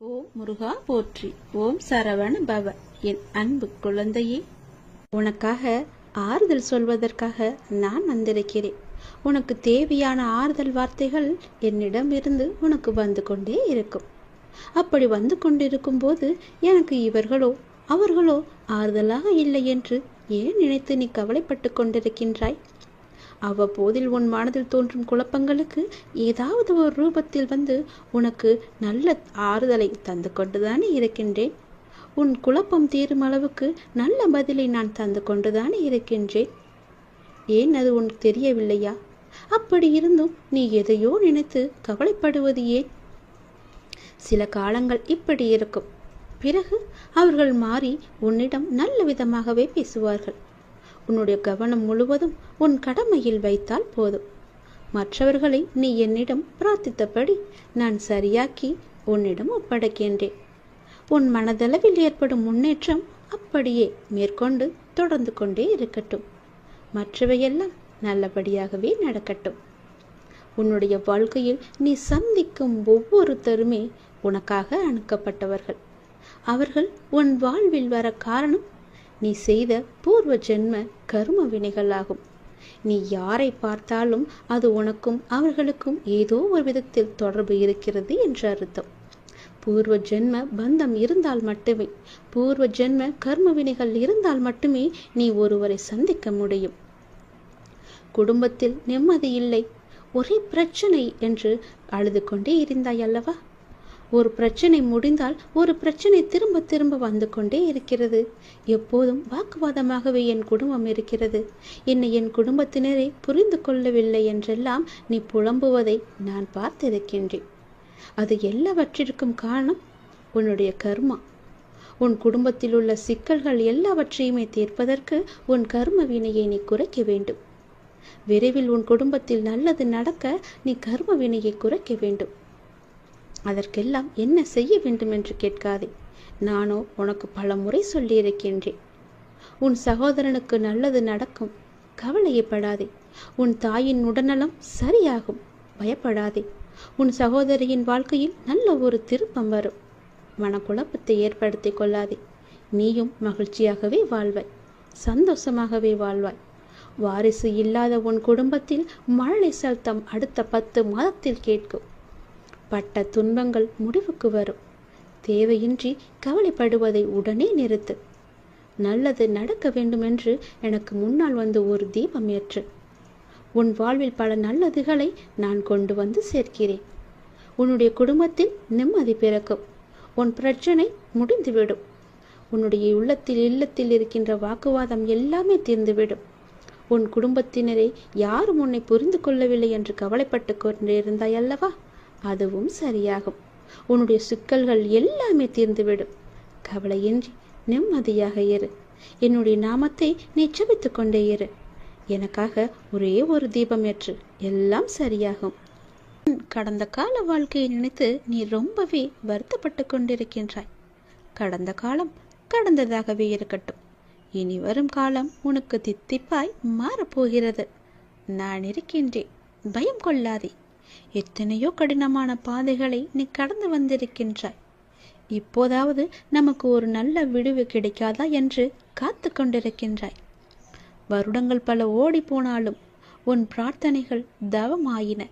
ஓம் முருகா போற்றி. ஓம் சரவண பவ. என் அன்பு குழந்தையே, உனக்காக ஆறுதல் சொல்வதற்காக நான் வந்திருக்கிறேன். உனக்கு தேவையான ஆறுதல் வார்த்தைகள் என்னிடமிருந்து உனக்கு வந்து கொண்டே இருக்கும். அப்படி வந்து கொண்டிருக்கும் போது எனக்கு இவர்களோ அவர்களோ ஆறுதலாக இல்லை என்று ஏன் நினைத்து நீ கவலைப்பட்டு கொண்டிருக்கின்றாய்? அவ்வப்போதில் உன் மனதில் தோன்றும் குழப்பங்களுக்கு ஏதாவது ஒரு ரூபத்தில் வந்து உனக்கு நல்ல ஆறுதலை தந்து கொண்டுதானே இருக்கின்றேன். உன் குழப்பம் தீரும் அளவுக்கு நல்ல பதிலை நான் தந்து கொண்டுதானே இருக்கின்றேன். ஏன் அது உனக்கு தெரியவில்லையா? அப்படி இருந்தும் நீ எதையோ நினைத்து கவலைப்படுவது ஏன்? சில காலங்கள் இப்படி இருக்கும். பிறகு அவர்கள் மாறி உன்னிடம் நல்ல விதமாகவே பேசுவார்கள். உன்னுடைய கவனம் முழுவதும் உன் கடமையில் வைத்தால் போதும். மற்றவர்களை நீ என்னிடம் பிரார்த்தித்தபடி நான் சரியாக்கி உன்னிடம் ஒப்படைக்கின்றேன். உன் மனதளவில் ஏற்படும் முன்னேற்றம் அப்படியே மேற்கொண்டு தொடர்ந்து கொண்டே இருக்கட்டும். மற்றவையெல்லாம் நல்லபடியாகவே நடக்கட்டும். உன்னுடைய வாழ்க்கையில் நீ சந்திக்கும் ஒவ்வொருத்தருமே உனக்காக அனுப்பப்பட்டவர்கள். அவர்கள் உன் வாழ்வில் வர காரணம் நீ செய்த பூர்வ ஜென்ம கர்ம வினைகளாகும். நீ யாரை பார்த்தாலும் அது உனக்கும் அவர்களுக்கும் ஏதோ ஒரு விதத்தில் தொடர்பு இருக்கிறது என்று அர்த்தம். பூர்வ ஜென்ம பந்தம் இருந்தால் மட்டுமே, பூர்வ ஜென்ம கர்ம வினைகள் இருந்தால் மட்டுமே நீ ஒருவரை சந்திக்க முடியும். குடும்பத்தில் நிம்மதி இல்லை, ஒரே பிரச்சனை என்று அழுது கொண்டே இருந்தாய் அல்லவா? ஒரு பிரச்சனை முடிந்தால் ஒரு பிரச்சனை திரும்ப திரும்ப வந்து கொண்டே இருக்கிறது. எப்போதும் வாக்குவாதமாகவே என் குடும்பம் இருக்கிறது, என்னை என் குடும்பத்தினரை புரிந்து கொள்ளவில்லை என்றெல்லாம் நீ புலம்புவதை நான் பார்த்திருக்கின்றேன். அது எல்லாவற்றிற்கும் காரணம் உன்னுடைய கர்மா. உன் குடும்பத்தில் உள்ள சிக்கல்கள் எல்லாவற்றையுமே தீர்ப்பதற்கு உன் கர்ம வினையை நீ குறைக்க வேண்டும். விரைவில் உன் குடும்பத்தில் நல்லது நடக்க நீ கர்ம வினையை குறைக்க வேண்டும். அதற்கெல்லாம் என்ன செய்ய வேண்டும் என்று கேட்காதே. நானோ உனக்கு பல முறை சொல்லியிருக்கின்றேன். உன் சகோதரனுக்கு நல்லது நடக்கும், கவலையப்படாதே. உன் தாயின் உடல்நலம் சரியாகும், பயப்படாதே. உன் சகோதரியின் வாழ்க்கையில் நல்ல ஒரு திருப்பம் வரும். மனக்குழப்பத்தை ஏற்படுத்தி கொள்ளாதே. நீயும் மகிழ்ச்சியாகவே வாழ்வாய், சந்தோஷமாகவே வாழ்வாய். வாரிசு இல்லாத உன் குடும்பத்தில் மழலை சத்தம் அடுத்த 10 மாதத்தில் கேட்கும். பட்ட துன்பங்கள் முடிவுக்கு வரும். தேவையின்றி கவலைப்படுவதை உடனே நிறுத்து. நல்லது நடக்க வேண்டும் என்று எனக்கு முன்னால் வந்து ஒரு தீபம் ஏற்று. உன் வாழ்வில் பல நல்லதுகளை நான் கொண்டு வந்து சேர்க்கிறேன். உன்னுடைய குடும்பத்தில் நிம்மதி பிறக்கும். உன் பிரச்சனை முடிந்துவிடும். உன்னுடைய இல்லத்தில் இருக்கின்ற வாக்குவாதம் எல்லாமே தீர்ந்துவிடும். உன் குடும்பத்தினரை யாரும் உன்னை புரிந்து கொள்ளவில்லை என்று கவலைப்பட்டு கொண்டிருந்தாய் அல்லவா? அதுவும் சரியாகும். உன்னுடைய சிக்கல்கள் எல்லாமே தீர்ந்துவிடும். கவலையின்றி நிம்மதியாக இரு. என்னுடைய நாமத்தை நீ ஜெபித்துக் கொண்டே இரு. எனக்காக ஒரே ஒரு தீபம் ஏற்று, எல்லாம் சரியாகும். கடந்த கால வாழ்க்கையை நினைத்து நீ ரொம்பவே வருத்தப்பட்டு கொண்டிருக்கின்றாய். கடந்த காலம் கடந்ததாகவே இருக்கட்டும். இனி வரும் காலம் உனக்கு தித்திப்பாய் மாறப்போகிறது. நான் இருக்கின்றேன், பயம் கொள்ளாதே. எத்தனையோ கடினமான பாதைகளை நீ கடந்து வந்திருக்கின்றாய். இப்போதாவது நமக்கு ஒரு நல்ல விடுவு கிடைக்காதா என்று காத்து கொண்டிருக்கின்றாய். வருடங்கள் பல ஓடி போனாலும் உன் பிரார்த்தனைகள் தவம் ஆயின.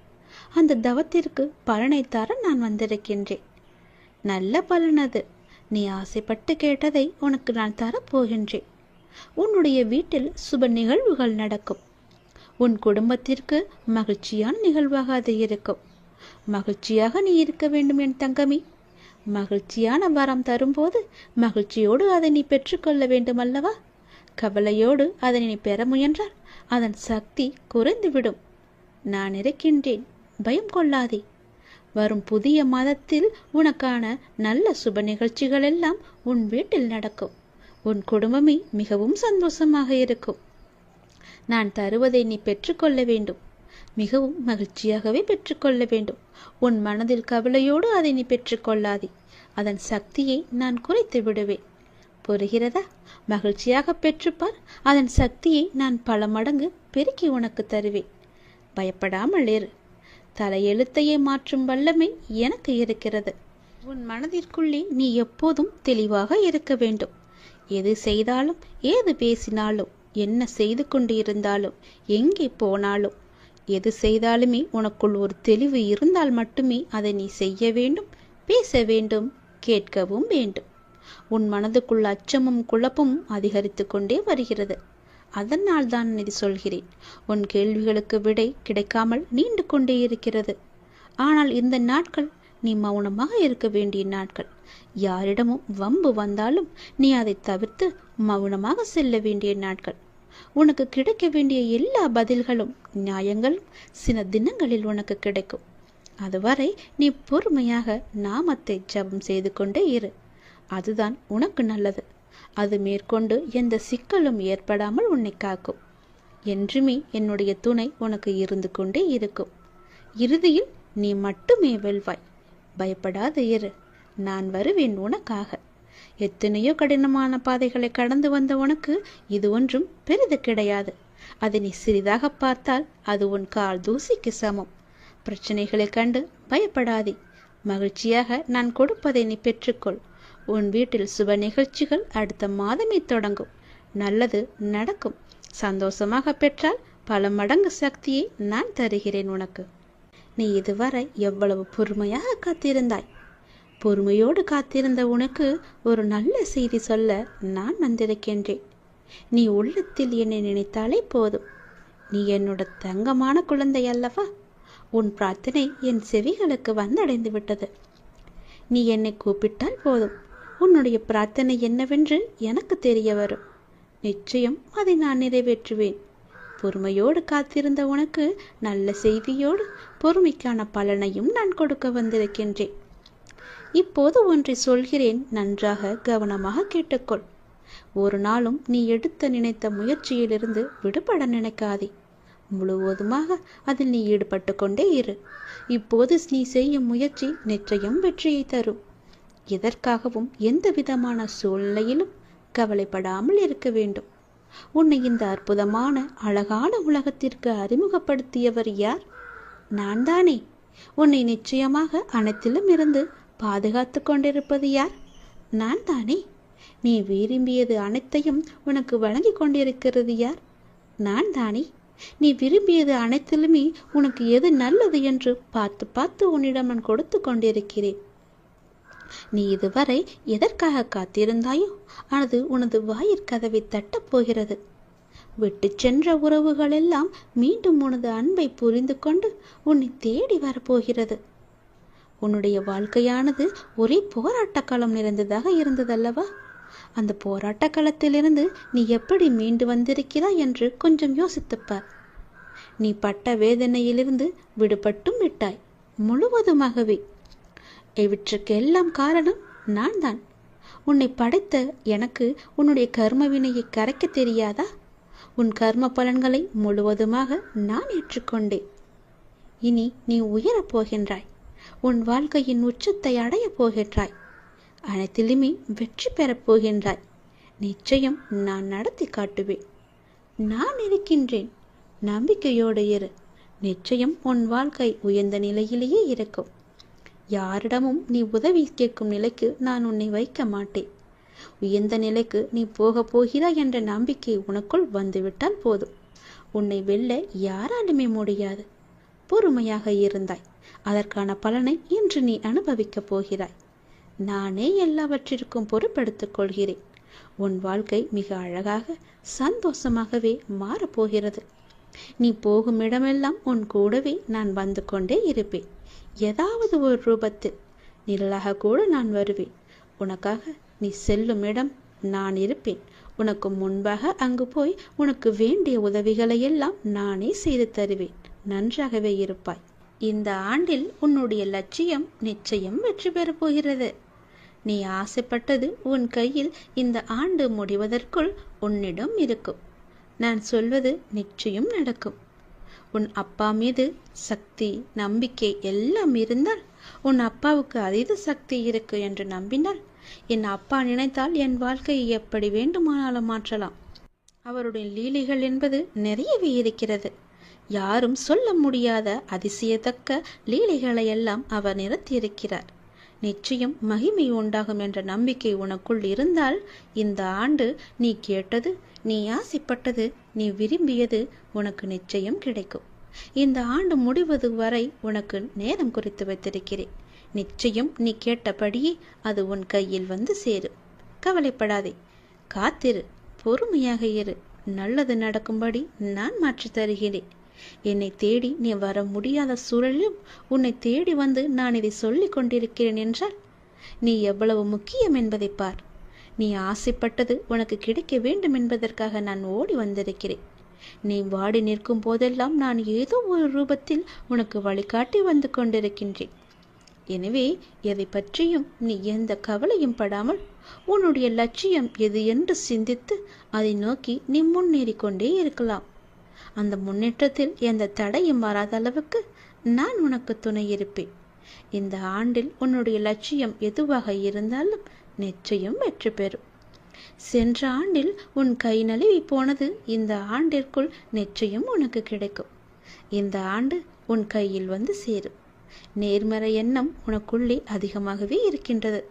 அந்த தவத்திற்கு பலனை தர நான் வந்திருக்கின்றேன். நல்ல பலன் அது. நீ ஆசைப்பட்டு கேட்டதை உனக்கு நான் தரப்போகின்றேன். உன்னுடைய வீட்டில் சுப நிகழ்வுகள் நடக்கும். உன் குடும்பத்திற்கு மகிழ்ச்சியான நிகழ்வாக அது இருக்கும். மகிழ்ச்சியாக நீ இருக்க வேண்டும் என் தங்கமி. மகிழ்ச்சியான வரம் தரும்போது மகிழ்ச்சியோடு அதை நீ பெற்றுக்கொள்ள வேண்டும் அல்லவா? கவலையோடு அதனை நீ பெற முயன்றால் அதன் சக்தி குறைந்துவிடும். நான் இருக்கின்றேன், பயம் கொள்ளாதே. வரும் புதிய மாதத்தில் உனக்கான நல்ல சுப நிகழ்ச்சிகள் எல்லாம் உன் வீட்டில் நடக்கும். உன் குடும்பமே மிகவும் சந்தோஷமாக இருக்கும். நான் தருவதை நீ பெற்றுக்கொள்ள வேண்டும். மிகவும் மகிழ்ச்சியாகவே பெற்றுக்கொள்ள வேண்டும். உன் மனதில் கவலையோடு அதை நீ பெற்றுக்கொள்ளாதே. அதன் சக்தியை நான் குறைத்து விடுவேன். புரிகிறதா? மகிழ்ச்சியாக பெற்றுப்பார். அதன் சக்தியை நான் பல மடங்கு பெருக்கி உனக்கு தருவேன். பயப்படாமல் இரு. தலையெழுத்தையே மாற்றும் வல்லமை எனக்கு இருக்கிறது. உன் மனதிற்குள்ளே நீ எப்போதும் தெளிவாக இருக்க வேண்டும். எது செய்தாலும், ஏது பேசினாலும், என்ன செய்து கொண்டு இருந்தாலும், எங்கே போனாலும், எது செய்தாலுமே உனக்குள் ஒரு தெளிவு இருந்தால் மட்டுமே அதை நீ செய்ய வேண்டும், பேச வேண்டும், கேட்கவும் வேண்டும். உன் மனதுக்குள் அச்சமும் குழப்பமும் அதிகரித்து கொண்டே வருகிறது. அதனால் தான் இது சொல்கிறேன். உன் கேள்விகளுக்கு விடை கிடைக்காமல் நீண்டு கொண்டே இருக்கிறது. ஆனால் இந்த நாட்கள் நீ மௌனமாக இருக்க வேண்டிய நாட்கள். யாரிடமும் வம்பு வந்தாலும் நீ அதை தவிர்த்து மௌனமாக செல்ல வேண்டிய நாட்கள். உனக்கு கிடைக்க வேண்டிய எல்லா பதில்களும் நியாயங்களும் சில தினங்களில் உனக்கு கிடைக்கும். அதுவரை நீ பொறுமையாக நாமத்தை ஜபம் செய்து கொண்டே இரு. அதுதான் உனக்கு நல்லது. அது மேற்கொண்டு எந்த சிக்கலும் ஏற்படாமல் உன்னை காக்கும். என்றுமே என்னுடைய துணை உனக்கு இருந்து கொண்டே இருக்கும். இறுதியில் நீ மட்டுமே வெல்வாய். பயப்படாத இரு. நான் வருவேன் உனக்காக. எத்தனையோ கடினமான பாதைகளை கடந்து வந்த உனக்கு இது ஒன்றும் பெரிது கிடையாது. அதை நீ சிறிதாக பார்த்தால் அது உன் கால் தூசிக்கு சமம். பிரச்சனைகளை கண்டு பயப்படாதே. மகிழ்ச்சியாக நான் கொடுப்பதை நீ பெற்றுக்கொள். உன் வீட்டில் சுப நிகழ்ச்சிகள் அடுத்த மாதமே தொடங்கும். நல்லது நடக்கும். சந்தோஷமாக பெற்றால் பல மடங்கு சக்தியை நான் தருகிறேன் உனக்கு. நீ இதுவரை எவ்வளவு பொறுமையாக காத்திருந்தாய். பொறுமையோடு காத்திருந்த உனக்கு ஒரு நல்ல செய்தி சொல்ல நான் வந்திருக்கின்றேன். நீ உள்ளத்தில் என்னை நினைத்தாலே போதும். நீ என்னோட தங்கமான குழந்தை அல்லவா? உன் பிரார்த்தனை என் செவிகளுக்கு வந்தடைந்து விட்டது. நீ என்னை கூப்பிட்டால் போதும். உன்னுடைய பிரார்த்தனை என்னவென்று எனக்கு தெரிய வரும். நிச்சயம் அதை நான் நிறைவேற்றுவேன். பொறுமையோடு காத்திருந்த உனக்கு நல்ல செய்தியோடு பொறுமைக்கான பலனையும் நான் கொடுக்க வந்திருக்கின்றேன். இப்போது ஒன்றை சொல்கிறேன், நன்றாக கவனமாக கேட்டுக்கொள். ஒரு நாளும் நீ எடுத்த நினைத்த முயற்சியிலிருந்து விடுபட நினைக்காதே. முழுவதுமாக அதில் நீ ஈடுபட்டு கொண்டே இரு. இப்போது நீ செய்யும் முயற்சி நிச்சயம் வெற்றியை தரும். எதற்காகவும் எந்த விதமான சூழ்நிலையிலும் கவலைப்படாமல் இருக்க வேண்டும். உன்னை இந்த அற்புதமான அழகான உலகத்திற்கு அறிமுகப்படுத்தியவர் யார்? நான் தானே. உன்னை நிச்சயமாக அனைத்திலும் இருந்து பாதுகாத்து கொண்டிருப்பது யார்? நான் தானே. நீ விரும்பியது அனைத்தையும் உனக்கு வழங்கி கொண்டிருக்கிறது யார்? நான் தானே. நீ விரும்பியது அனைத்திலுமே உனக்கு எது நல்லது என்று பார்த்து பார்த்து உன்னிடம் நான் கொடுத்து கொண்டிருக்கிறேன். நீ இதுவரை எதற்காக காத்திருந்தாயோ அது உனது வாயிற்கதவை தட்டப் போகிறது. விட்டு சென்ற உறவுகள் எல்லாம் மீண்டும் உனது அன்பை புரிந்து கொண்டு உன்னை தேடி வரப்போகிறது. உன்னுடைய வாழ்க்கையானது ஒரே போராட்ட களம் நிறைந்ததாக இருந்ததல்லவா? அந்த போராட்ட களத்திலிருந்து நீ எப்படி மீண்டு வந்திருக்கிறாய் என்று கொஞ்சம் யோசித்துப்பார். நீ பட்ட வேதனையிலிருந்து விடுபட்டும் விட்டாய், முழுவதுமாகவே. இவற்றுக்கெல்லாம் காரணம் நான் தான். உன்னை படைத்த எனக்கு உன்னுடைய கர்ம வினையை கரைக்க தெரியாதா? உன் கர்ம பலன்களை முழுவதுமாக நான் ஏற்றுக்கொண்டேன். இனி நீ உயரப் போகின்றாய். உன் வாழ்க்கையின் உச்சத்தை அடையப் போகின்றாய். அனைத்திலுமே வெற்றி பெறப் போகின்றாய். நிச்சயம் நான் நடத்தி காட்டுவேன். நான் இருக்கின்றேன். நம்பிக்கையோடு இரு. நிச்சயம் உன் வாழ்க்கை உயர்ந்த நிலையிலேயே இருக்கும். யாரிடமும் நீ உதவி கேட்கும் நிலைக்கு நான் உன்னை வைக்க மாட்டேன். உயர்ந்த நிலைக்கு நீ போக போகிறாய் என்ற நம்பிக்கை உனக்குள் வந்துவிட்டால் போதும். உன்னை வெல்ல யாராலுமே முடியாது. பொறுமையாக இருந்தாய். அதற்கான பலனை இன்று நீ அனுபவிக்கப் போகிறாய். நானே எல்லாவற்றிற்கும் பொறுப்பெடுத்துக் கொள்கிறேன். உன் வாழ்க்கை மிக அழகாக சந்தோஷமாகவே மாறப்போகிறது. நீ போகும் இடமெல்லாம் உன் கூடவே நான் வந்து கொண்டே இருப்பேன். ஏதாவது ஒரு ரூபத்தில் நிழலாக கூட நான் வருவேன். உனக்காக நீ செல்லும் இடம் நான் இருப்பேன். உனக்கு முன்பாக அங்கு போய் உனக்கு வேண்டிய உதவிகளை எல்லாம் நானே செய்து தருவேன். நன்றாகவே இருப்பாய். இந்த ஆண்டில் உன்னுடைய லட்சியம் நிச்சயம் வெற்றி பெறப் போகிறது. நீ ஆசைப்பட்டது உன் கையில் இந்த ஆண்டு முடிவதற்குள் உன்னிடம் இருக்கும். நான் சொல்வது நிச்சயம் நடக்கும். உன் அப்பா மீது சக்தி, நம்பிக்கை எல்லாம் இருந்தால், உன் அப்பாவுக்கு அதீத சக்தி இருக்கு என்று நம்பினால், என் அப்பா நினைத்தால் என் வாழ்க்கையை எப்படி வேண்டுமானாலும் மாற்றலாம். அவருடைய லீலைகள் என்பது நிறையவே இருக்கிறது. யாரும் சொல்ல முடியாத அதிசயத்தக்க லீலைகளை எல்லாம் அவர் நிறுத்தியிருக்கிறார். நிச்சயம் மகிமை உண்டாகும் என்ற நம்பிக்கை உனக்குள் இருந்தால் இந்த ஆண்டு நீ கேட்டது, நீ ஆசைப்பட்டது, நீ விரும்பியது உனக்கு நிச்சயம் கிடைக்கும். இந்த ஆண்டு முடிவது வரை உனக்கு நேரம் குறித்து வைத்திருக்கிறேன். நிச்சயம் நீ கேட்டபடியே அது உன் கையில் வந்து சேரும். கவலைப்படாதே, காத்திரு, பொறுமையாக இரு. நல்லது நடக்கும்படி நான் மாற்றி தருகிறேன். என்னை தேடி நீ வர முடியாத சூழலிலும் உன்னை தேடி வந்து நான் இதை சொல்லிக் கொண்டிருக்கிறேன் என்றால் நீ எவ்வளவு முக்கியம் என்பதை பார். நீ ஆசைப்பட்டது உனக்கு கிடைக்க வேண்டும் என்பதற்காக நான் ஓடி வந்திருக்கிறேன். நீ வாடி நிற்கும் போதெல்லாம் நான் ஏதோ ஒரு ரூபத்தில் உனக்கு வழிகாட்டி வந்து கொண்டிருக்கின்றேன். எனவே எதை பற்றியும் நீ எந்த கவலையும் படாமல் உன்னுடைய லட்சியம் எது என்று சிந்தித்து அதை நோக்கி நீ முன்னேறி கொண்டே இருக்கலாம். அந்த முன்னேற்றத்தில் எந்த தடையும் வராத அளவுக்கு நான் உனக்கு துணை இருப்பேன். இந்த ஆண்டில் உன்னுடைய லட்சியம் எதுவாக இருந்தாலும் நிச்சயம் வெற்றி பெறும். சென்ற ஆண்டில் உன் கை நழுவி போனது இந்த ஆண்டிற்குள் நிச்சயம் உனக்கு கிடைக்கும். இந்த ஆண்டு உன் கையில் வந்து சேரும். நேர்மறை எண்ணம் உனக்குள்ளே அதிகமாகவே இருக்கின்றது.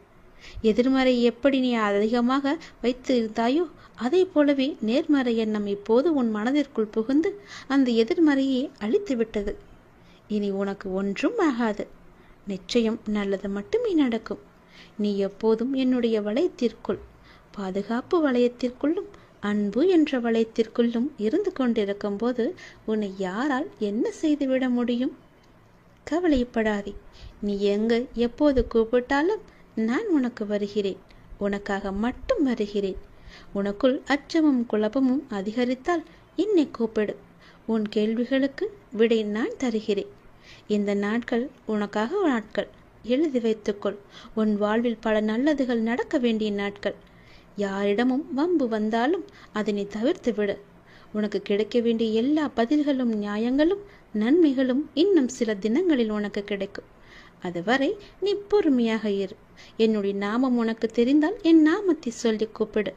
எதிர்மறை எப்படி நீ அதிகமாக வைத்து இருந்தாயோ அதே போலவே நேர்மறை எண்ணம் இப்போது உன் மனதிற்குள் புகுந்து அந்த எதிர்மறையை அழித்து விட்டது. இனி உனக்கு ஒன்றும் ஆகாது. நிச்சயம் நல்லது மட்டுமே நடக்கும். நீ எப்போதும் என்னுடைய வளையத்திற்குள், பாதுகாப்பு வளையத்திற்குள்ளும் அன்பு என்ற வளையத்திற்குள்ளும் இருந்து கொண்டிருக்கும் போது உன்னை யாரால் என்ன செய்துவிட முடியும்? கவலைப்படாதே. நீ எங்க எப்போது கூப்பிட்டாலும் நான் உனக்கு வருகிறேன். உனக்காக மட்டும் வருகிறேன். உனக்குள் அச்சமும் குழப்பமும் அதிகரித்தால் என்னை கூப்பிடு. உன் கேள்விகளுக்கு விடை நான் தருகிறேன். இந்த நாட்கள் உனக்காக நாட்கள். எழுதி வைத்துக்கொள். உன் வாழ்வில் பல நல்லதுகள் நடக்க வேண்டிய நாட்கள். யாரிடமும் வம்பு வந்தாலும் அதனை தவிர்த்து விடு. உனக்கு கிடைக்க வேண்டிய எல்லா பதில்களும் நியாயங்களும் நன்மைகளும் இன்னும் சில தினங்களில் உனக்கு கிடைக்கும். அதுவரை நீ பொறுமையாக இரு. என்னுடைய நாமம் உனக்கு தெரிந்தால் என் நாமத்தை சொல்லி கூப்பிடு.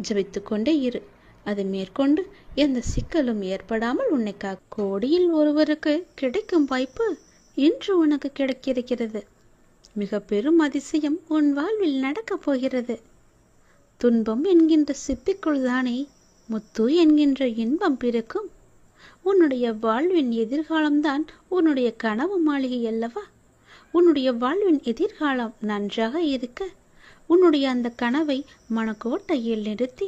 ஜபித்து கொண்டே இரு. அது மேற்கொண்டு எந்த சிக்கலும் ஏற்படாமல் உன்னை கோடியில் ஒருவருக்கு கிடைக்கும் வாய்ப்பு இன்று உனக்கு கிடைக்கிறது. மிக பெரும் அதிசயம் உன் வாழ்வில் நடக்கப் போகிறது. துன்பம் என்கின்ற சிப்பிக்குள் தானே முத்து என்கின்ற இன்பம் பிறக்கும். உன்னுடைய வாழ்வின் எதிர்காலம்தான் உன்னுடைய கனவு மாளிகை அல்லவா? உன்னுடைய வாழ்வின் எதிர்காலம் நன்றாக இருக்க உன்னுடைய அந்த கனவை மனக்கோட்டையில் நிறுத்தி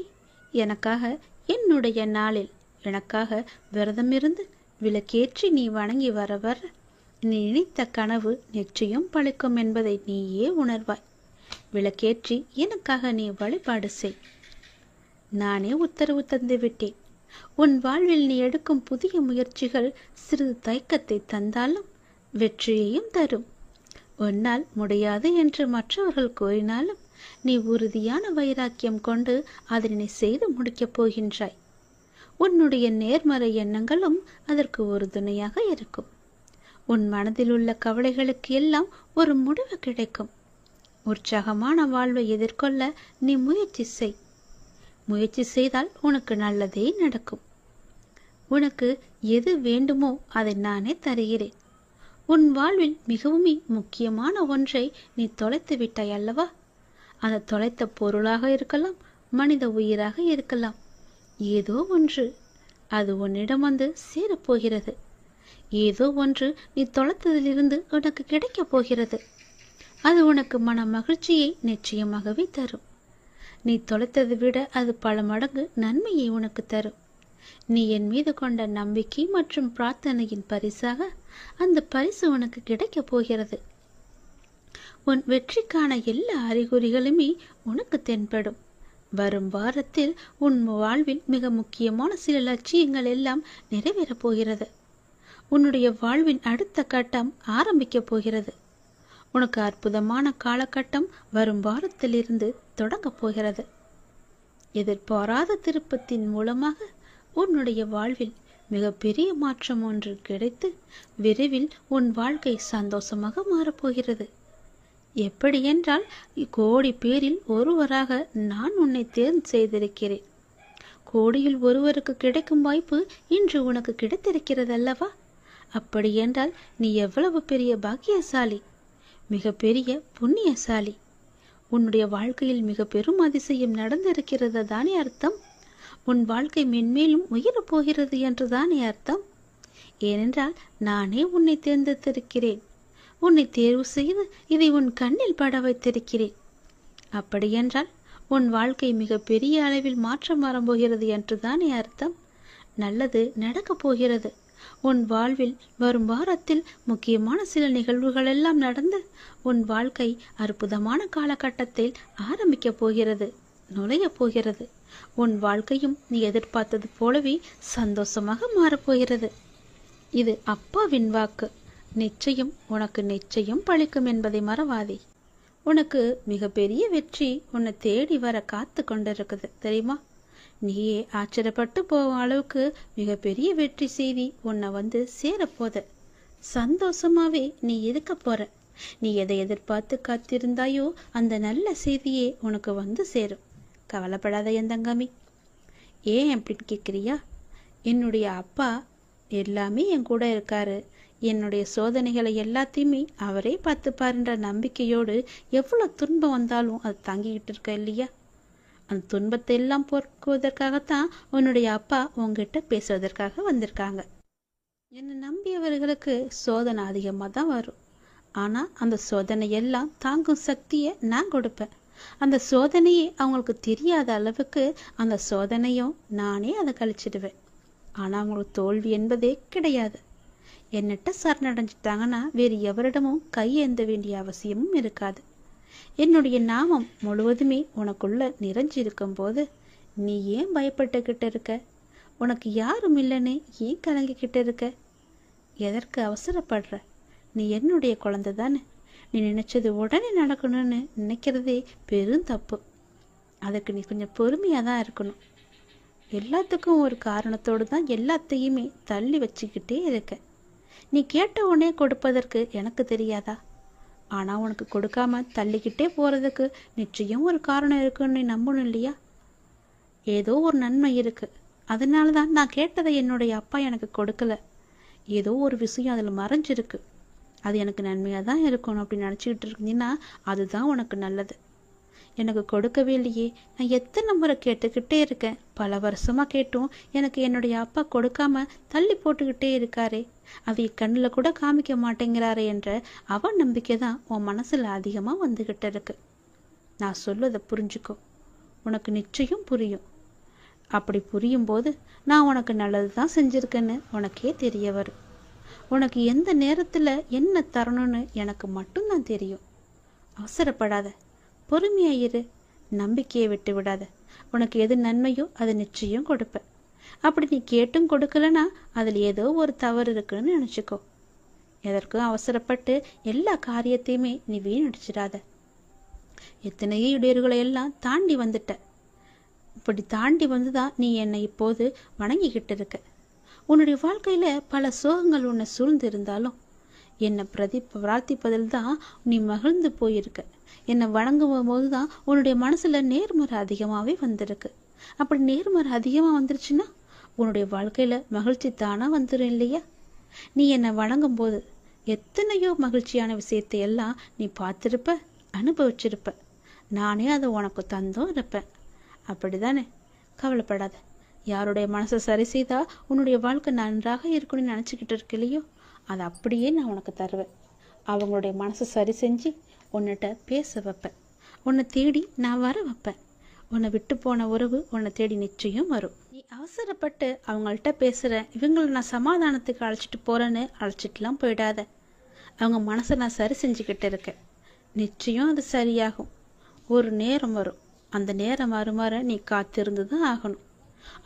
எனக்காக என்னுடைய நாளில் எனக்காக விரதமிருந்து விளக்கேற்றி நீ வணங்கி வர வர நீ நினைத்த கனவு நிச்சயம் பழிக்கும் என்பதை நீயே உணர்வாய். விளக்கேற்றி எனக்காக நீ வழிபாடு செய். நானே உத்தரவு தந்து விட்டேன். உன் வாழ்வில் நீ எடுக்கும் புதிய முயற்சிகள் சிறிது தயக்கத்தை தந்தாலும் வெற்றியையும் தரும். உன்னால் முடியாது என்று மற்றவர்கள் கூறினாலும் நீ உறுதியான வைராக்கியம் கொண்டு அதனை செய்து முடிக்கப் போகின்றாய். உன்னுடைய நேர்மறை எண்ணங்களும் அதற்கு ஒரு துணையாக இருக்கும். உன் மனதில் உள்ள கவலைகளுக்கு எல்லாம் ஒரு முடிவு கிடைக்கும். உற்சாகமான வாழ்வை எதிர்கொள்ள நீ முயற்சி செய். முயற்சி செய்தால் உனக்கு நல்லதே நடக்கும். உனக்கு எது வேண்டுமோ அதை நானே தருகிறேன். உன் வாழ்வில் மிகவும் முக்கியமான ஒன்றை நீ தொலைத்து விட்டாய் அல்லவா? அந்த தொலைத்த பொருளாக இருக்கலாம், மனித உயிராக இருக்கலாம். ஏதோ ஒன்று அது உன்னிடம் வந்து சேரப்போகிறது. ஏதோ ஒன்று நீ தொலைத்ததிலிருந்து உனக்கு கிடைக்கப் போகிறது. அது உனக்கு மன மகிழ்ச்சியை நிச்சயமாகவே தரும். நீ தொலைத்ததை விட அது பல மடங்கு நன்மையை உனக்கு தரும். நீ என் மீது கொண்ட நம்பிக்கை மற்றும் பிரார்த்தனையின் பரிசாக அந்த பரிசு உனக்கு கிடைக்கப் போகிறது. உன் வெற்றிக்கான எல்லா அறிகுறிகளுமே உனக்கு தென்படும். வரும் வாரத்தில் உன் வாழ்வில் மிக முக்கியமான சில லட்சியங்கள் எல்லாம் நிறைவேறப் போகிறது. உன்னுடைய வாழ்வின் அடுத்த கட்டம் ஆரம்பிக்கப் போகிறது. உனக்கு அற்புதமான காலகட்டம் வரும் வாரத்திலிருந்து தொடங்கப் போகிறது. எதிர்பாராத திருப்பத்தின் மூலமாக உன்னுடைய வாழ்வில் மிகப்பெரிய மாற்றம் ஒன்று கிடைத்து விரைவில் உன் வாழ்க்கை சந்தோஷமாக மாறப்போகிறது. எப்படி என்றால் கோடி பேரில் ஒருவராக நான் உன்னை தேர்வு செய்திருக்கிறேன். கோடியில் ஒருவருக்கு கிடைக்கும் வாய்ப்பு இன்று உனக்கு கிடைத்திருக்கிறது அல்லவா? அப்படி என்றால் நீ எவ்வளவு பெரிய பாக்கியசாலி. மிகப்பெரிய புண்ணியசாலி. உன்னுடைய வாழ்க்கையில் மிக பெரும் அதிசயம் நடந்திருக்கிறது தானே அர்த்தம். உன் வாழ்க்கை மென்மேலும் உயரப் போகிறது என்று தானே அர்த்தம். ஏனென்றால் நானே உன்னை தேர்ந்தெடுத்திருக்கிறேன். உன்னை தேர்வு செய்து இதை உன் கண்ணில் பட வைத்திருக்கிறேன். அப்படியென்றால் உன் வாழ்க்கை மிக பெரிய அளவில் மாற்றம் வரப்போகிறது என்று தானே அர்த்தம். நல்லது நடக்கப் போகிறது. உன் வாழ்வில் வரும் வாரத்தில் முக்கியமான சில நிகழ்வுகள் எல்லாம் நடந்து உன் வாழ்க்கை அற்புதமான காலகட்டத்தில் ஆரம்பிக்கப் போகிறது, நுழையப் போகிறது. உன் வாழ்க்கையும் நீ எதிர்பார்த்தது போலவே சந்தோஷமாக மாறப்போகிறது. இது அப்பாவின் வாக்கு. நிச்சயம் உனக்கு நிச்சயம் பழிக்கும் என்பதை மறவாதே. உனக்கு மிகப்பெரிய வெற்றி உன்னை தேடி வர காத்து கொண்டிருக்குது தெரியுமா. நீயே ஆச்சரியப்பட்டு போகும் அளவுக்கு மிகப்பெரிய வெற்றி செய்தி உன்னை வந்து சேரப்போத. சந்தோஷமாவே நீ இருக்க போற. நீ எதை எதிர்பார்த்து காத்திருந்தாயோ அந்த நல்ல செய்தியே உனக்கு வந்து சேரும். கவலைப்படாத என் தங்கமி. ஏன் அப்படின்னு கேட்குறியா? என்னுடைய அப்பா எல்லாமே என் கூட இருக்காரு. என்னுடைய சோதனைகளை எல்லாத்தையுமே அவரே பார்த்துப்பாருன்ற நம்பிக்கையோடு எவ்வளோ துன்பம் வந்தாலும் அது தாங்கிக்கிட்டு இருக்க இல்லையா? அந்த துன்பத்தை எல்லாம் போக்குவதற்காகத்தான் உன்னுடைய அப்பா உங்ககிட்ட பேசுவதற்காக வந்திருக்காங்க. என்னை நம்பியவர்களுக்கு சோதனை அதிகமாக தான் வரும். ஆனால் அந்த சோதனை எல்லாம் தாங்கும் சக்தியை நான் கொடுப்பேன். அந்த சோதனையே அவங்களுக்கு தெரியாத அளவுக்கு அந்த சோதனையும் நானே அதை கழிச்சிடுவேன். ஆனால் அவங்களுக்கு தோல்வி என்பதே கிடையாது. என்னட்ட சரணடைஞ்சிட்டாங்கன்னா வேறு எவரிடமும் கையேந்த வேண்டிய அவசியமும் இருக்காது. என்னுடைய நாமம் முழுவதுமே உனக்குள்ள நிறைஞ்சிருக்கும் போது நீ ஏன் பயப்பட்டுக்கிட்டு இருக்க? உனக்கு யாரும் இல்லைன்னு ஏன் கலங்கிக்கிட்டு இருக்க? எதற்கு அவசரப்படுற? நீ என்னுடைய குழந்தை தானே. நீ நினைச்சது உடனே நடக்கணும்னு நினைக்கிறதே பெரும் தப்பு. அதுக்கு நீ கொஞ்சம் பொறுமையாக தான் இருக்கணும். எல்லாத்துக்கும் ஒரு காரணத்தோடு தான் எல்லாத்தையுமே தள்ளி வச்சுக்கிட்டே இருக்க. நீ கேட்ட உடனே கொடுப்பதற்கு எனக்கு தெரியாதா? ஆனால் உனக்கு கொடுக்காம தள்ளிக்கிட்டே போகிறதுக்கு நிச்சயம் ஒரு காரணம் இருக்குன்னு நீ நம்பணும் இல்லையா? ஏதோ ஒரு நன்மை இருக்குது. அதனால தான் நான் கேட்டதை என்னுடைய அப்பா எனக்கு கொடுக்கல. ஏதோ ஒரு விஷயம் அதில் மறைஞ்சிருக்கு. அது எனக்கு நன்மையாக தான் இருக்கணும் அப்படின்னு நினச்சிக்கிட்டு இருந்தீங்கன்னா அதுதான் உனக்கு நல்லது. எனக்கு கொடுக்கவே இல்லையே. நான் எத்தனை முறை கேட்டுக்கிட்டே இருக்கேன். பல வருஷமாக கேட்டும் எனக்கு என்னுடைய அப்பா கொடுக்காம தள்ளி போட்டுக்கிட்டே இருக்காரே, அதை கண்ணில் கூட காமிக்க மாட்டேங்கிறாரே என்ற நம்பிக்கை தான் உன் மனசில் அதிகமாக வந்துக்கிட்டு இருக்கு. நான் சொல்வதை புரிஞ்சுக்கோ. உனக்கு நிச்சயம் புரியும். அப்படி புரியும் போது நான் உனக்கு நல்லது தான் செஞ்சுருக்கேன்னு உனக்கே தெரிய வரும். உனக்கு எந்த நேரத்தில் என்ன தரணும்னு எனக்கு மட்டும்தான் தெரியும். அவசரப்படாத, பொறுமையாயிரு, நம்பிக்கையை விட்டு விடாத. உனக்கு எது நன்மையோ அதை நிச்சயம் கொடுப்பேன். அப்படி நீ கேட்டும் கொடுக்கலனா அதில் ஏதோ ஒரு தவறு இருக்குன்னு நினச்சிக்கோ. எதற்கும் அவசரப்பட்டு எல்லா காரியத்தையுமே நீ வீணடிச்சிடாத. எத்தனையோ இடையூறுகளை எல்லாம் தாண்டி வந்துட்ட. இப்படி தாண்டி வந்துதான் நீ என்னை இப்போது வணங்கிக்கிட்டு இருக்க. உன்னுடைய வாழ்க்கையில் பல சோகங்கள் உன்னை சூழ்ந்து இருந்தாலும் என்னை பிரார்த்திப்பதில் தான் நீ மகிழ்ந்து போயிருக்க. என்னை வணங்கும் போது தான் உன்னுடைய மனசில் நேர்மறை அதிகமாகவே வந்திருக்கு. அப்படி நேர்மறை அதிகமாக வந்துருச்சுன்னா உன்னுடைய வாழ்க்கையில் மகிழ்ச்சி தானாக வந்துடும் இல்லையா? நீ என்னை வணங்கும் போது எத்தனையோ மகிழ்ச்சியான விஷயத்தை எல்லாம் நீ பார்த்துருப்ப, அனுபவிச்சிருப்ப. நானே அதை உனக்கு தந்தும் இருப்பேன். அப்படி தானே? கவலைப்படாத. யாருடைய மனசை சரி செய்தால் உன்னுடைய வாழ்க்கை நன்றாக இருக்குன்னு நினச்சிக்கிட்டு இருக்க இல்லையோ, அதை அப்படியே நான் உனக்கு தருவேன். அவங்களுடைய மனசை சரி செஞ்சு உன்னிட்ட பேச வைப்பேன். உன்னை தேடி நான் வர வைப்பேன். உன்னை விட்டு போன உறவு உன்னை தேடி நிச்சயம் வரும். நீ அவசரப்பட்டு அவங்கள்ட்ட பேசுகிற, இவங்களை நான் சமாதானத்துக்கு அழைச்சிட்டு போகிறேன்னு அழைச்சிட்டுலாம் போயிடாத. அவங்க மனசை நான் சரி செஞ்சுக்கிட்டு இருக்கேன். நிச்சயம் அது சரியாகும். ஒரு நேரம் வரும். அந்த நேரம் வருமாற நீ காத்திருந்து தான் ஆகணும்.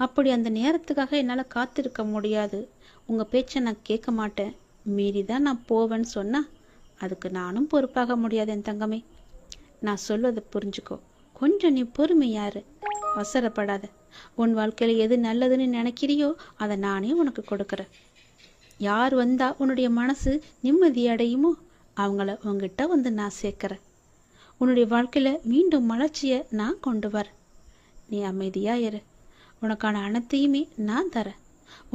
அப்படி அந்த நேரத்துக்காக என்னால் காத்திருக்க முடியாது, உங்கள் பேச்சை நான் கேட்க மாட்டேன், மீறி தான் நான் போவேன்னு சொன்னால் அதுக்கு நானும் பொறுப்பாக முடியாது என் தங்கமே. நான் சொல்வதை புரிஞ்சுக்கோ. கொஞ்சம் நீ பொறுமையாரு, அவசரப்படாத. உன் வாழ்க்கையில் எது நல்லதுன்னு நினைக்கிறியோ அதை நானே உனக்கு கொடுக்குறேன். யார் வந்தால் உன்னுடைய மனசு நிம்மதி அடையுமோ அவங்கள உங்ககிட்ட வந்து நான் சேர்க்குறேன். உன்னுடைய வாழ்க்கையில் மீண்டும் மலர்ச்சியை நான் கொண்டு வரேன். நீ அமைதியாக இரு. உனக்கான அனைத்தையுமே நான் தரேன்.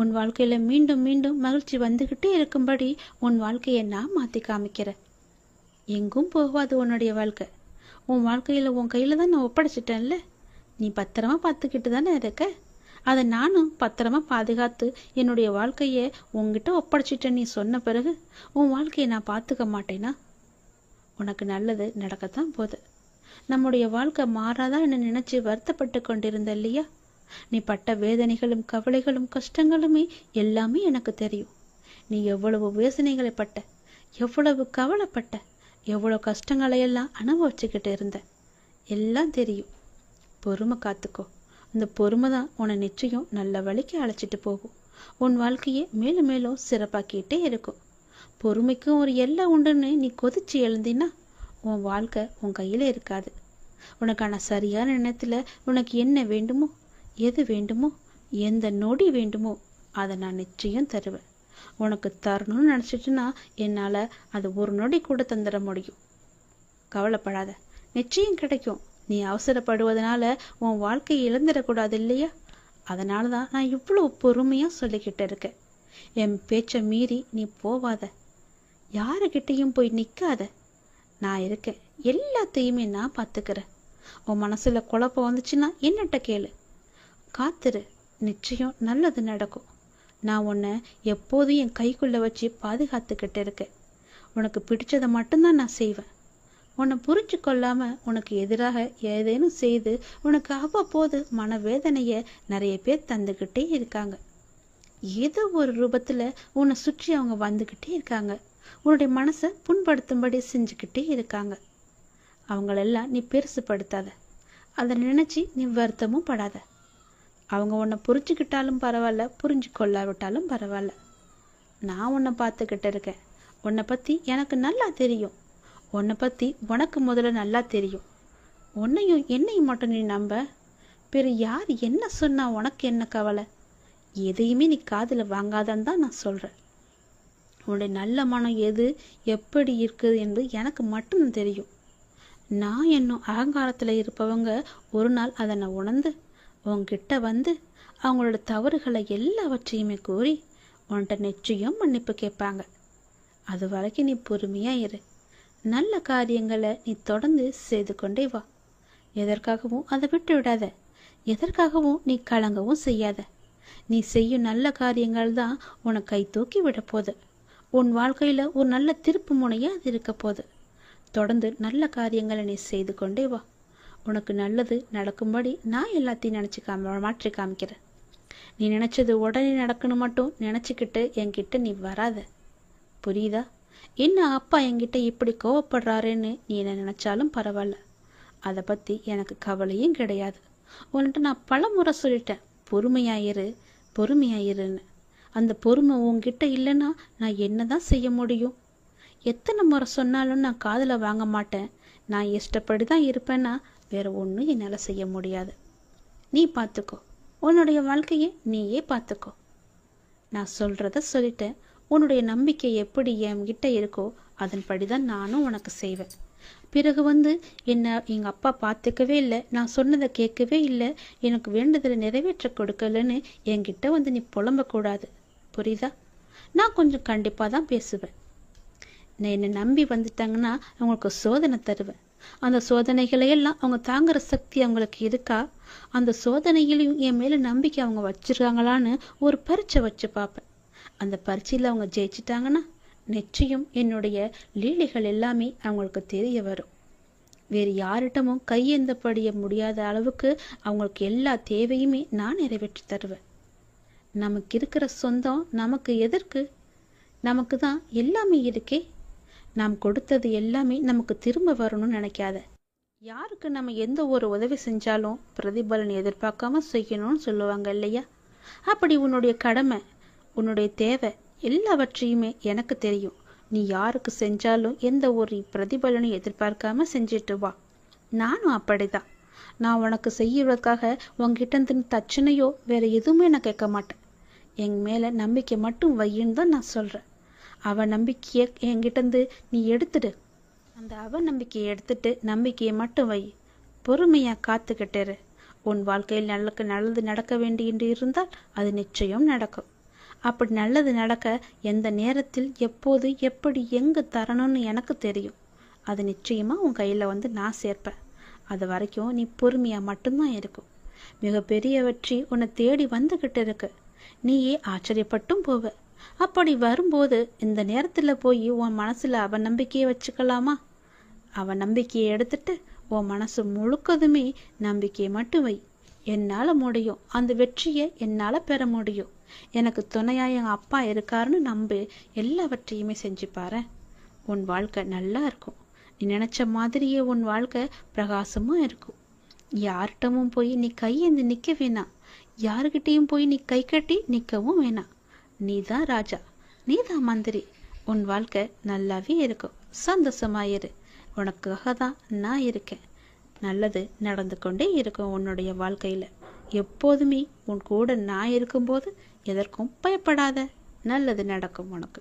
உன் வாழ்க்கையில் மீண்டும் மீண்டும் மகிழ்ச்சி வந்துக்கிட்டே இருக்கும்படி உன் வாழ்க்கையை நான் மாற்றி காமிக்கிறேன். எங்கும் போகாது உன்னுடைய வாழ்க்கை. உன் வாழ்க்கையில் உன் கையில் தான் நான் ஒப்படைச்சிட்டேன்ல. நீ பத்திரமா பார்த்துக்கிட்டு தானே இருக்க. அதை நானும் பத்திரமா பாதுகாத்து என்னுடைய வாழ்க்கையை உன்கிட்ட ஒப்படைச்சிட்டேன். நீ சொன்ன பிறகு உன் வாழ்க்கையை நான் பார்த்துக்க மாட்டேனா? உனக்கு நல்லது நடக்கத்தான் போகுது. நம்முடைய வாழ்க்கை மாறாதான் என்ன நினைச்சு வருத்தப்பட்டு கொண்டிருந்த இல்லையா? நீ பட்ட வேதனைகளும் கவலைகளும் கஷ்டங்களுமே எல்லாமே எனக்கு தெரியும். நீ எவ்வளவு வேதனைகளை பட்ட, எவ்வளவு கவலைப்பட்ட, எவ்வளவு கஷ்டங்களை எல்லாம் அனுபவிச்சுக்கிட்டு இருந்த, எல்லாம் தெரியும். பொறுமை காத்துக்கோ. இந்த பொறுமை தான் உன்னை நிச்சயம் நல்ல வழிக்கு அழைச்சிட்டு போகும். உன் வாழ்க்கையை மேலும் மேலும் சிறப்பாக்கிட்டே இருக்கும். பொறுமைக்கும் ஒரு எல்லை உண்டுன்னு நீ கொதிச்சு எழுந்தினா உன் வாழ்க்கை உன் கையில் இருக்காது. உனக்கான சரியான நேரத்தில் உனக்கு என்ன வேண்டுமோ, எது வேண்டுமோ, எந்த நொடி வேண்டுமோ அதை நான் நிச்சயம் தருவேன். உனக்கு தரணும்னு நினச்சிட்டுனா என்னால் அது ஒரு நொடி கூட தந்துட முடியும். கவலைப்படாத, நிச்சயம் கிடைக்கும். நீ அவசரப்படுவதனால உன் வாழ்க்கையை இழந்துடக்கூடாது இல்லையா? அதனால தான் நான் இவ்வளோ பொறுமையாக சொல்லிக்கிட்டு இருக்கேன். என் பேச்சை மீறி நீ போவாத, யாருக்கிட்டையும் போய் நிற்காத. நான் இருக்கேன், எல்லாத்தையுமே நான் பார்த்துக்கிறேன். உன் மனசில் குழப்பம் வந்துச்சுன்னா என்னட்ட கேளு, காத்துரு, நிச்சயம் நல்லது நடக்கும். நான் உன்னை எப்போதும் என் கைக்குள்ளே வச்சு பாதுகாத்துக்கிட்டு இருக்கேன். உனக்கு பிடிச்சதை மட்டும்தான் நான் செய்வேன். உன்னை புரிஞ்சு கொள்ளாமல் உனக்கு எதிராக ஏதேனும் செய்து உனக்கு அவ்வப்போது மனவேதனையை நிறைய பேர் தந்துக்கிட்டே இருக்காங்க. ஏதோ ஒரு ரூபத்தில் உன்னை சுற்றி அவங்க வந்துக்கிட்டே இருக்காங்க. உன்னுடைய மனசை புண்படுத்தும்படி செஞ்சுக்கிட்டே இருக்காங்க. அவங்களெல்லாம் நீ பெருசுப்படுத்தாத, அதை நினச்சி நீ வருத்தமும் படாத. அவங்க உன்னை புரிஞ்சுக்கிட்டாலும் பரவாயில்ல, புரிஞ்சு கொள்ளாவிட்டாலும் பரவாயில்ல. நான் உன்னை பார்த்துக்கிட்டு இருக்கேன். உன்னை பற்றி எனக்கு நல்லா தெரியும். உன்னை பற்றி உனக்கு முதல்ல நல்லா தெரியும். உன்னையும் என்னையும் மட்டும் நீ நம்ப. பிற யார் என்ன சொன்னா உனக்கு என்ன கவலை? எதையுமே நீ காதில் வாங்காதான்னு தான் நான் சொல்கிறேன். உன்னுடைய நல்ல மனம் எது எப்படி இருக்குது என்று எனக்கு மட்டும் தெரியும். நான் என்னும் அகங்காரத்தில் இருப்பவங்க ஒரு நாள் அதை நான் உணர்ந்து உன்கிட்ட வந்து அவங்களோட தவறுகளை எல்லாவற்றையுமே கூறி உன்கிட்ட நிச்சயம் மன்னிப்பு கேட்பாங்க. அது வரைக்கும் நீ பொறுமையாக இரு. நல்ல காரியங்களை நீ தொடர்ந்து செய்து கொண்டே வா. எதற்காகவும் அதை விட்டு விடாத. எதற்காகவும் நீ கலங்கவும் செய்யாத. நீ செய்யும் நல்ல காரியங்கள் தான் உனக்கு கை தூக்கி விட போகுது. உன் வாழ்க்கையில் ஒரு நல்ல திருப்பு முனையாக அது இருக்க போகுது. தொடர்ந்து நல்ல காரியங்களை நீ செய்து கொண்டே வா. உனக்கு நல்லது நடக்கும்படி நான் எல்லாத்தையும் நினச்சி மாற்றி காமிக்கிறேன். நீ நினச்சது உடனே நடக்கணும் மட்டும் நினச்சிக்கிட்டு என்கிட்ட நீ வராத. புரியுதா? என்ன அப்பா என்கிட்ட இப்படி கோவப்படுறாருன்னு நீ என்ன நினச்சாலும் பரவாயில்ல. அதை பற்றி எனக்கு கவலையும் கிடையாது. உன்கிட்ட நான் பல முறை சொல்லிட்டேன், பொறுமையாயிரு பொறுமையாயிருன்னு. அந்த பொறுமை உன்கிட்ட இல்லைன்னா நான் என்ன தான் செய்ய முடியும்? எத்தனை முறை சொன்னாலும் நான் காதில் வாங்க மாட்டேன். நான் இஷ்டப்படி தான் இருப்பேன்னா வேற ஒன்றும் என்னால் செய்ய முடியாது. நீ பார்த்துக்கோ, உன்னுடைய வாழ்க்கையை நீயே பார்த்துக்கோ. நான் சொல்கிறத சொல்லிட்டேன். உன்னுடைய நம்பிக்கை எப்படி என்கிட்ட இருக்கோ அதன்படி தான் நானும் உனக்கு செய்வேன். பிறகு என்ன எங்கள் அப்பா பார்த்துக்கவே இல்லை, நான் சொன்னதை கேட்கவே இல்லை, எனக்கு வேண்டுதலை நிறைவேற்ற கொடுக்கலன்னு என்கிட்ட நீ புலம்பக்கூடாது. புரியுதா? நான் கொஞ்சம் கண்டிப்பாக தான் பேசுவேன். நான் என்னை நம்பி வந்துட்டாங்கன்னா அவங்களுக்கு சோதனை தருவேன். அந்த சோதனைகளையெல்லாம் அவங்க தாங்குற சக்தி அவங்களுக்கு இருக்கா, அந்த சோதனைகளையும் என் மேலே நம்பிக்கை அவங்க வச்சிருக்காங்களான்னு ஒரு பரீட்சை வச்சு பார்ப்பேன். அந்த பரீட்சையில் அவங்க ஜெயிச்சிட்டாங்கன்னா நிச்சயம் என்னுடைய லீலைகள் எல்லாமே அவங்களுக்கு தெரிய வரும். வேறு யாரிட்டமும் கையேந்தப்படிய முடியாத அளவுக்கு அவங்களுக்கு எல்லா தேவையுமே நான் நிறைவேற்றி தருவேன். நமக்கு இருக்கிற சொந்தம் நமக்கு எதற்கு? நமக்கு தான் எல்லாமே இருக்கே. நாம் கொடுத்தது எல்லாமே நமக்கு திரும்ப வரணும்னு நினைக்காத. யாருக்கு நம்ம எந்த ஒரு உதவி செஞ்சாலும் பிரதிபலன் எதிர்பார்க்காம செய்யணும்னு சொல்லுவாங்க இல்லையா? அப்படி உன்னுடைய கடமை, உன்னுடைய தேவை எல்லாவற்றையுமே எனக்கு தெரியும். நீ யாருக்கு செஞ்சாலும் எந்த ஒரு பிரதிபலனையும் எதிர்பார்க்காம செஞ்சிட்டு வா. நானும் அப்படிதான். நான் உனக்கு செய்யறதுக்காக உங்ககிட்ட தச்சனையோ வேற எதுவுமே நான் கேட்க மாட்டேன். என் மேலே நம்பிக்கை மட்டும் வையின்னு தான் நான் சொல்கிறேன். அவன் நம்பிக்கையை என்கிட்ட நீ எடுத்துடு. அந்த அவன் நம்பிக்கையை எடுத்துட்டு நம்பிக்கையை மட்டும் வை. பொறுமையாக காத்துக்கிட்டேரு. உன் வாழ்க்கையில் நல்லது நடக்க வேண்டிய இருந்தால் அது நிச்சயம் நடக்கும். அப்படி நல்லது நடக்க எந்த நேரத்தில் எப்போது எப்படி எங்கு தரணும்னு எனக்கு தெரியும். அது நிச்சயமாக உன் கையில் வந்து நான் சேர்ப்பேன். அது வரைக்கும் நீ பொறுமையாக மட்டும்தான் இருக்கும். மிகப்பெரிய வெற்றி உன்னை தேடி வந்துக்கிட்டு இருக்கு. நீயே ஆச்சரியப்பட்டும் போவ. அப்படி வரும்போது இந்த நேரத்தில் போய் உன் மனசில் அவன் நம்பிக்கையை வச்சுக்கலாமா? அவன் நம்பிக்கையை எடுத்துட்டு உன் மனசு முழுக்கதுமே நம்பிக்கையை மட்டும் வை. என்னால் முடியும், அந்த வெற்றியை என்னால் பெற முடியும், எனக்கு துணையாக என் அப்பா இருக்காருன்னு நம்பு. எல்லாவற்றையுமே செஞ்சு பாரு. உன் வாழ்க்கை நல்லா இருக்கும். நீ நினச்ச மாதிரியே உன் வாழ்க்கை பிரகாசமாக இருக்கும். யார்கிட்டமும் போய் நீ கையேந்து நிற்க வேணாம். யாருக்கிட்டேயும் போய் நீ கை கட்டி நிற்கவும் வேணாம். நீ தான் ராஜா, நீ தான் மந்திரி. உன் வாழ்க்கை நல்லாவே இருக்கும். சந்தோஷமாயிரு. உனக்காக தான் நான் இருக்கேன். நல்லது நடந்து கொண்டே இருக்கும் உன்னுடைய வாழ்க்கையில். எப்போதுமே உன் கூட நான் இருக்கும்போது எதற்கும் பயப்படாத. நல்லது நடக்கும் உனக்கு.